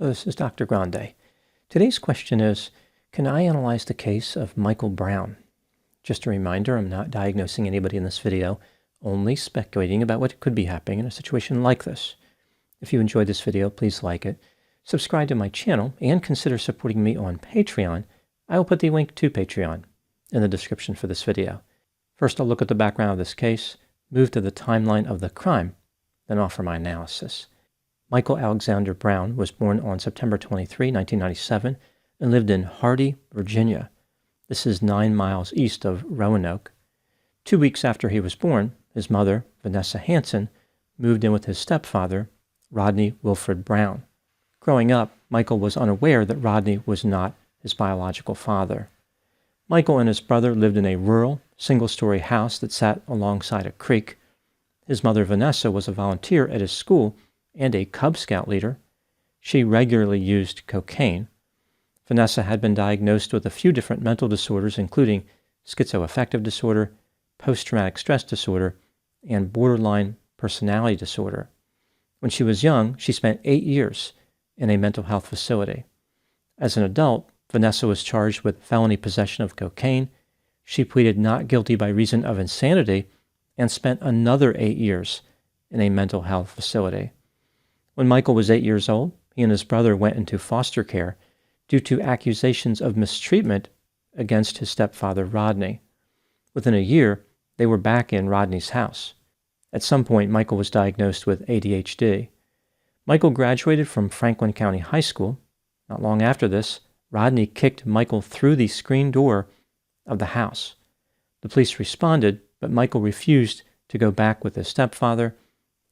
This is Dr. Grande. Today's question is, can I analyze the case of Michael Brown? Just a reminder, I'm not diagnosing anybody in this video, only speculating about what could be happening in a situation like this. If you enjoyed this video, please like it, subscribe to my channel, and consider supporting me on Patreon. I will put the link to Patreon in the description for this video. First, I'll look at the background of this case, move to the timeline of the crime, then offer my analysis. Michael Alexander Brown was born on September 23, 1997, and lived in Hardy, Virginia. This is 9 miles east of Roanoke. 2 weeks after he was born, his mother, Vanessa Hanson, moved in with his stepfather, Rodney Wilfred Brown. Growing up, Michael was unaware that Rodney was not his biological father. Michael and his brother lived in a rural, single-story house that sat alongside a creek. His mother, Vanessa, was a volunteer at his school and a Cub Scout leader. She regularly used cocaine. Vanessa had been diagnosed with a few different mental disorders, including schizoaffective disorder, post-traumatic stress disorder, and borderline personality disorder. When she was young, she spent 8 years in a mental health facility. As an adult, Vanessa was charged with felony possession of cocaine. She pleaded not guilty by reason of insanity and spent another 8 years in a mental health facility. When Michael was 8 years old, he and his brother went into foster care due to accusations of mistreatment against his stepfather, Rodney. Within a year, they were back in Rodney's house. At some point, Michael was diagnosed with ADHD. Michael graduated from Franklin County High School. Not long after this, Rodney kicked Michael through the screen door of the house. The police responded, but Michael refused to go back with his stepfather.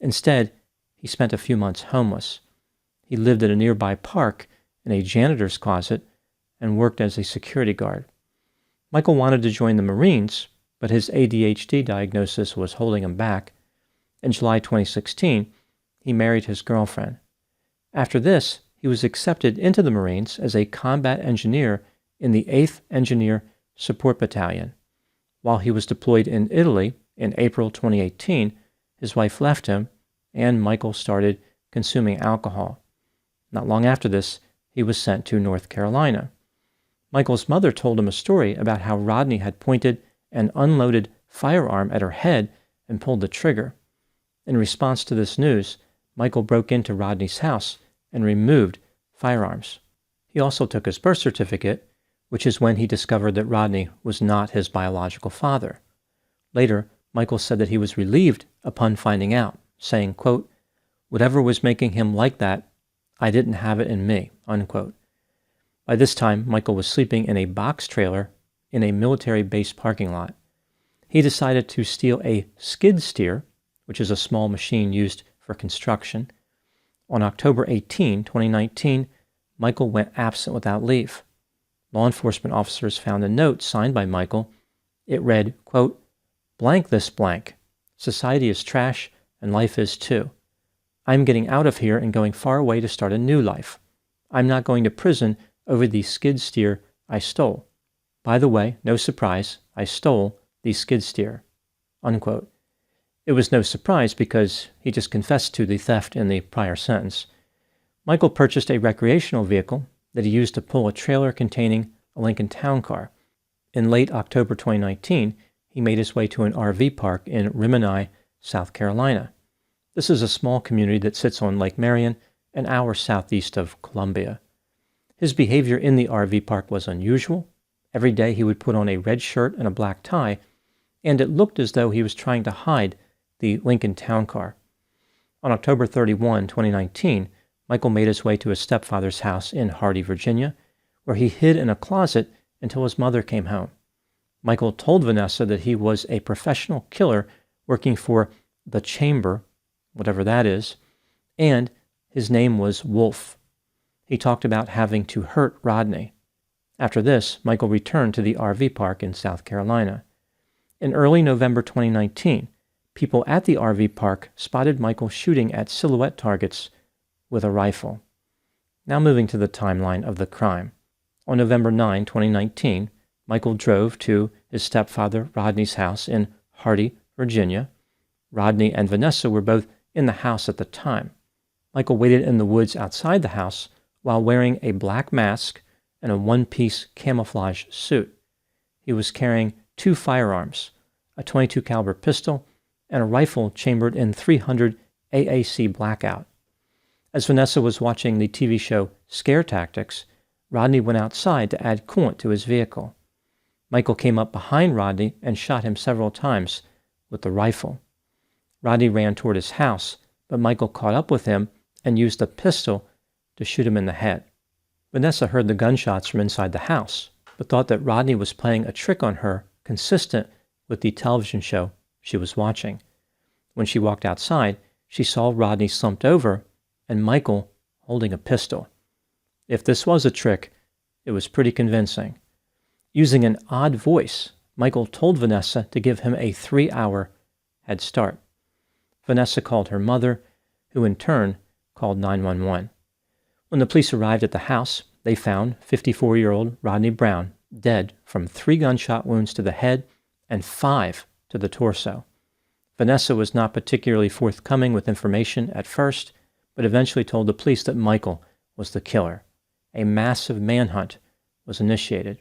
Instead, he spent a few months homeless. He lived at a nearby park in a janitor's closet and worked as a security guard. Michael wanted to join the Marines, but his ADHD diagnosis was holding him back. In July 2016, he married his girlfriend. After this, he was accepted into the Marines as a combat engineer in the 8th Engineer Support Battalion. While he was deployed in Italy in April 2018, his wife left him, and Michael started consuming alcohol. Not long after this, he was sent to North Carolina. Michael's mother told him a story about how Rodney had pointed an unloaded firearm at her head and pulled the trigger. In response to this news, Michael broke into Rodney's house and removed firearms. He also took his birth certificate, which is when he discovered that Rodney was not his biological father. Later, Michael said that he was relieved upon finding out, saying, quote, "Whatever was making him like that, I didn't have it in me," unquote. By this time, Michael was sleeping in a box trailer in a military base parking lot. He decided to steal a skid steer, which is a small machine used for construction. On October 18, 2019, Michael went absent without leave. Law enforcement officers found a note signed by Michael. It read, quote, "Blank this blank. Society is trash and life is too. I'm getting out of here and going far away to start a new life. I'm not going to prison over the skid steer I stole. By the way, no surprise, I stole the skid steer," unquote. It was no surprise because he just confessed to the theft in the prior sentence. Michael purchased a recreational vehicle that he used to pull a trailer containing a Lincoln Town Car. In late October 2019, he made his way to an RV park in Rimini, South Carolina. This is a small community that sits on Lake Marion, an hour southeast of Columbia. His behavior in the RV park was unusual. Every day he would put on a red shirt and a black tie, and it looked as though he was trying to hide the Lincoln Town Car. On October 31, 2019, Michael made his way to his stepfather's house in Hardy, Virginia, where he hid in a closet until his mother came home. Michael told Vanessa that he was a professional killer working for the Chamber, whatever that is, and his name was Wolf. He talked about having to hurt Rodney. After this, Michael returned to the RV park in South Carolina. In early November 2019, people at the RV park spotted Michael shooting at silhouette targets with a rifle. Now moving to the timeline of the crime. On November 9, 2019, Michael drove to his stepfather Rodney's house in Hardy, Virginia. Rodney and Vanessa were both in the house at the time. Michael waited in the woods outside the house while wearing a black mask and a one-piece camouflage suit. He was carrying 2 firearms, a .22 caliber pistol and a rifle chambered in .300 AAC Blackout. As Vanessa was watching the TV show Scare Tactics, Rodney went outside to add coolant to his vehicle. Michael came up behind Rodney and shot him several times with the rifle. Rodney ran toward his house, but Michael caught up with him and used a pistol to shoot him in the head. Vanessa heard the gunshots from inside the house, but thought that Rodney was playing a trick on her consistent with the television show she was watching. When she walked outside, she saw Rodney slumped over and Michael holding a pistol. If this was a trick, it was pretty convincing. Using an odd voice, Michael told Vanessa to give him a 3-hour head start. Vanessa called her mother, who in turn called 911. When the police arrived at the house, they found 54-year-old Rodney Brown dead from 3 gunshot wounds to the head and 5 to the torso. Vanessa was not particularly forthcoming with information at first, but eventually told the police that Michael was the killer. A massive manhunt was initiated.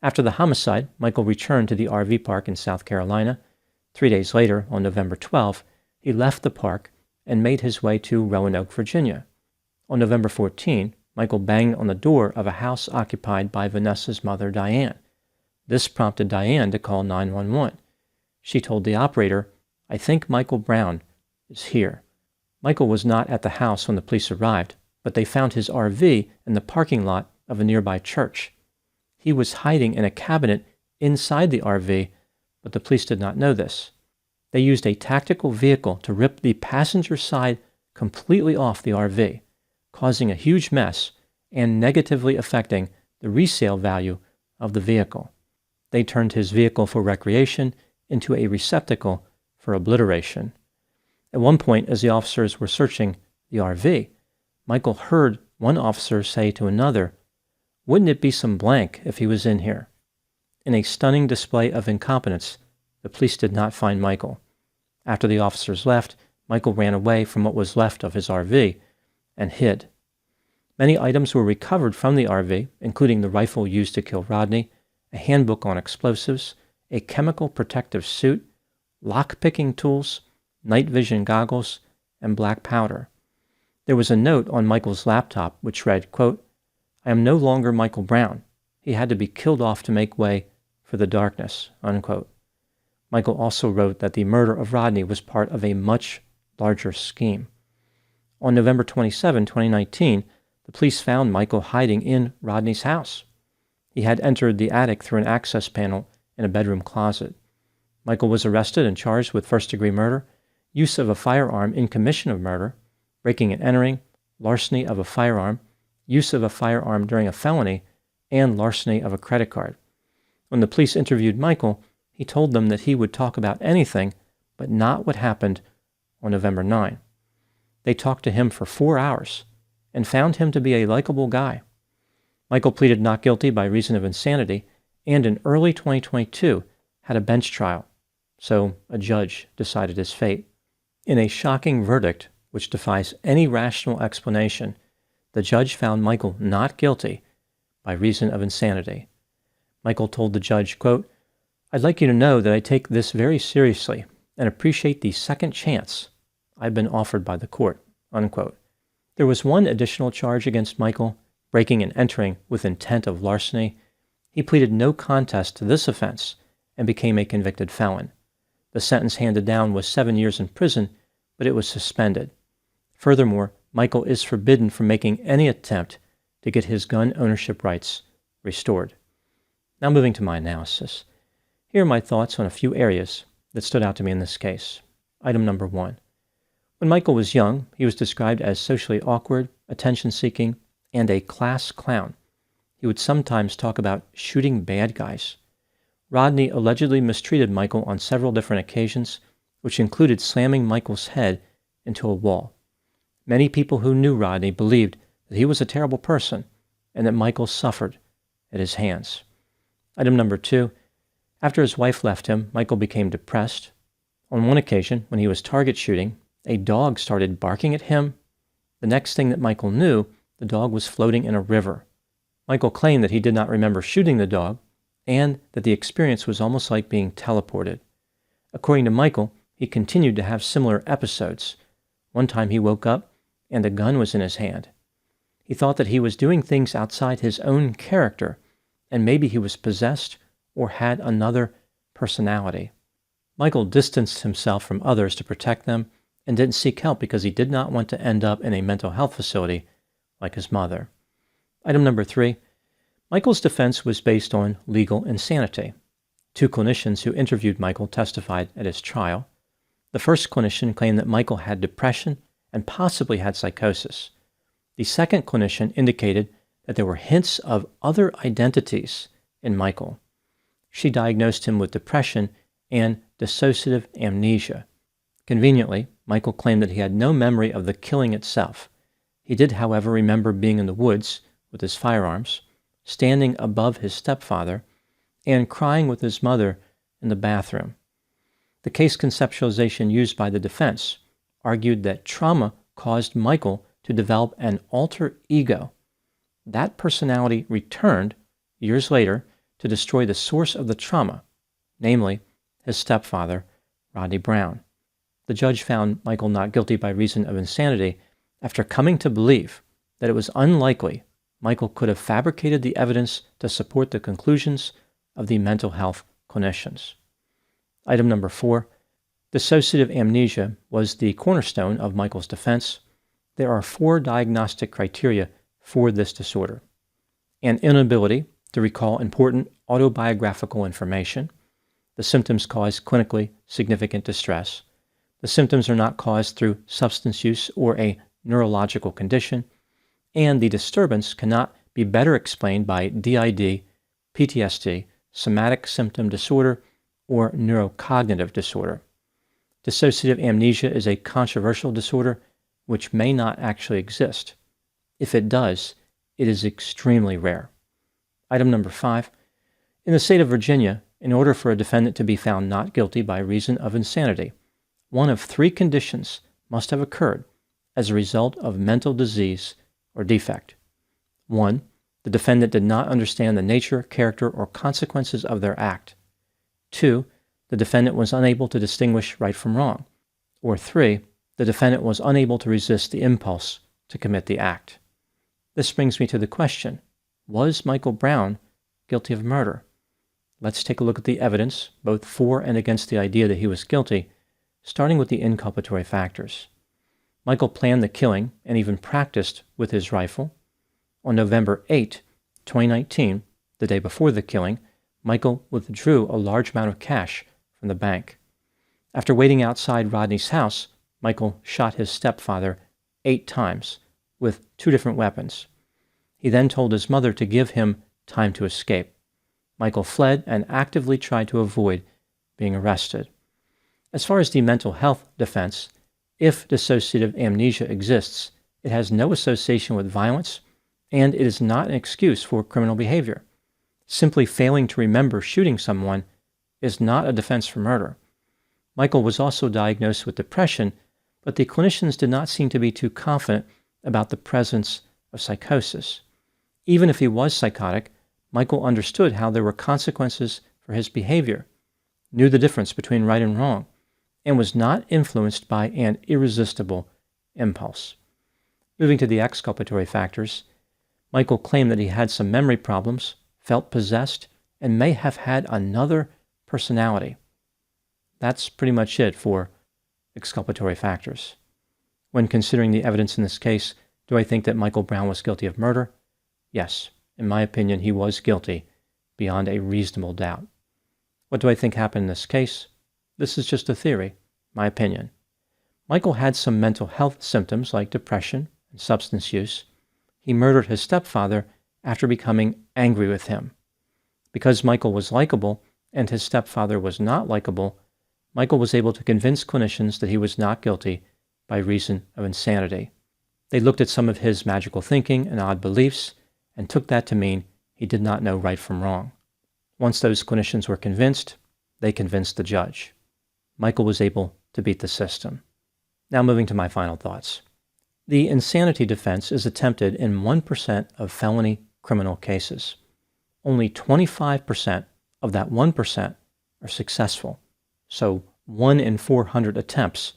After the homicide, Michael returned to the RV park in South Carolina. 3 days later, on November 12, he left the park and made his way to Roanoke, Virginia. On November 14, Michael banged on the door of a house occupied by Vanessa's mother, Diane. This prompted Diane to call 911. She told the operator, "I think Michael Brown is here." Michael was not at the house when the police arrived, but they found his RV in the parking lot of a nearby church. He was hiding in a cabinet inside the RV, but the police did not know this. They used a tactical vehicle to rip the passenger side completely off the RV, causing a huge mess and negatively affecting the resale value of the vehicle. They turned his vehicle for recreation into a receptacle for obliteration. At one point, as the officers were searching the RV, Michael heard one officer say to another, "Wouldn't it be some blank if he was in here?" In a stunning display of incompetence, the police did not find Michael. After the officers left, Michael ran away from what was left of his RV and hid. Many items were recovered from the RV, including the rifle used to kill Rodney, a handbook on explosives, a chemical protective suit, lock-picking tools, night vision goggles, and black powder. There was a note on Michael's laptop which read, quote, "I am no longer Michael Brown. He had to be killed off to make way for the darkness," unquote. Michael also wrote that the murder of Rodney was part of a much larger scheme. On November 27, 2019, the police found Michael hiding in Rodney's house. He had entered the attic through an access panel in a bedroom closet. Michael was arrested and charged with first-degree murder, use of a firearm in commission of murder, breaking and entering, larceny of a firearm, use of a firearm during a felony, and larceny of a credit card. When the police interviewed Michael, he told them that he would talk about anything, but not what happened on November 9. They talked to him for 4 hours and found him to be a likable guy. Michael pleaded not guilty by reason of insanity and in early 2022 had a bench trial, so a judge decided his fate. In a shocking verdict, which defies any rational explanation, the judge found Michael not guilty by reason of insanity. Michael told the judge, quote, "I'd like you to know that I take this very seriously and appreciate the second chance I've been offered by the court," unquote. There was one additional charge against Michael, breaking and entering with intent of larceny. He pleaded no contest to this offense and became a convicted felon. The sentence handed down was 7 years in prison, but it was suspended. Furthermore, Michael is forbidden from making any attempt to get his gun ownership rights restored. Now moving to my analysis. Here are my thoughts on a few areas that stood out to me in this case. Item number 1. When Michael was young, he was described as socially awkward, attention-seeking, and a class clown. He would sometimes talk about shooting bad guys. Rodney allegedly mistreated Michael on several different occasions, which included slamming Michael's head into a wall. Many people who knew Rodney believed that he was a terrible person and that Michael suffered at his hands. Item number 2. After his wife left him, Michael became depressed. On one occasion, when he was target shooting, a dog started barking at him. The next thing that Michael knew, the dog was floating in a river. Michael claimed that he did not remember shooting the dog and that the experience was almost like being teleported. According to Michael, he continued to have similar episodes. One time he woke up and a gun was in his hand. He thought that he was doing things outside his own character, and maybe he was possessed or had another personality. Michael distanced himself from others to protect them and didn't seek help because he did not want to end up in a mental health facility like his mother. Item number 3, Michael's defense was based on legal insanity. 2 clinicians who interviewed Michael testified at his trial. The first clinician claimed that Michael had depression and possibly had psychosis. The second clinician indicated that there were hints of other identities in Michael. She diagnosed him with depression and dissociative amnesia. Conveniently, Michael claimed that he had no memory of the killing itself. He did, however, remember being in the woods with his firearms, standing above his stepfather, and crying with his mother in the bathroom. The case conceptualization used by the defense argued that trauma caused Michael to develop an alter ego. That personality returned years later to destroy the source of the trauma, namely his stepfather, Rodney Brown. The judge found Michael not guilty by reason of insanity after coming to believe that it was unlikely Michael could have fabricated the evidence to support the conclusions of the mental health clinicians. Item number 4, dissociative amnesia was the cornerstone of Michael's defense. There are 4 diagnostic criteria for this disorder: an inability to recall important autobiographical information. The symptoms cause clinically significant distress. The symptoms are not caused through substance use or a neurological condition, and the disturbance cannot be better explained by DID, PTSD, somatic symptom disorder, or neurocognitive disorder. Dissociative amnesia is a controversial disorder which may not actually exist. If it does, it is extremely rare. Item number 5. In the state of Virginia, in order for a defendant to be found not guilty by reason of insanity, one of 3 conditions must have occurred as a result of mental disease or defect. 1. The defendant did not understand the nature, character, or consequences of their act. 2. The defendant was unable to distinguish right from wrong. Or 3. The defendant was unable to resist the impulse to commit the act. This brings me to the question, was Michael Brown guilty of murder? Let's take a look at the evidence, both for and against the idea that he was guilty, starting with the inculpatory factors. Michael planned the killing and even practiced with his rifle. On November 8, 2019, the day before the killing, Michael withdrew a large amount of cash from the bank. After waiting outside Rodney's house, Michael shot his stepfather 8 times with 2 different weapons. He then told his mother to give him time to escape. Michael fled and actively tried to avoid being arrested. As far as the mental health defense, if dissociative amnesia exists, it has no association with violence, and it is not an excuse for criminal behavior. Simply failing to remember shooting someone is not a defense for murder. Michael was also diagnosed with depression, but the clinicians did not seem to be too confident about the presence of psychosis. Even if he was psychotic, Michael understood how there were consequences for his behavior, knew the difference between right and wrong, and was not influenced by an irresistible impulse. Moving to the exculpatory factors, Michael claimed that he had some memory problems, felt possessed, and may have had another personality. That's pretty much it for exculpatory factors. When considering the evidence in this case, do I think that Michael Brown was guilty of murder? Yes, in my opinion, he was guilty beyond a reasonable doubt. What do I think happened in this case? This is just a theory, my opinion. Michael had some mental health symptoms like depression and substance use. He murdered his stepfather after becoming angry with him. Because Michael was likable and his stepfather was not likable, Michael was able to convince clinicians that he was not guilty by reason of insanity. They looked at some of his magical thinking and odd beliefs and took that to mean he did not know right from wrong. Once those clinicians were convinced, they convinced the judge. Michael was able to beat the system. Now moving to my final thoughts. The insanity defense is attempted in 1% of felony criminal cases. Only 25% of that 1% are successful, so 1 in 400 attempts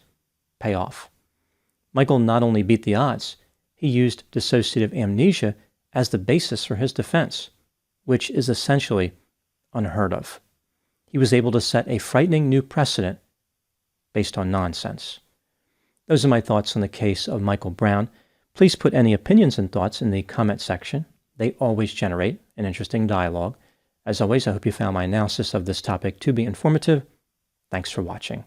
pay off. Michael not only beat the odds, he used dissociative amnesia as the basis for his defense, which is essentially unheard of. He was able to set a frightening new precedent based on nonsense. Those are my thoughts on the case of Michael Brown. Please put any opinions and thoughts in the comment section. They always generate an interesting dialogue. As always, I hope you found my analysis of this topic to be informative. Thanks for watching.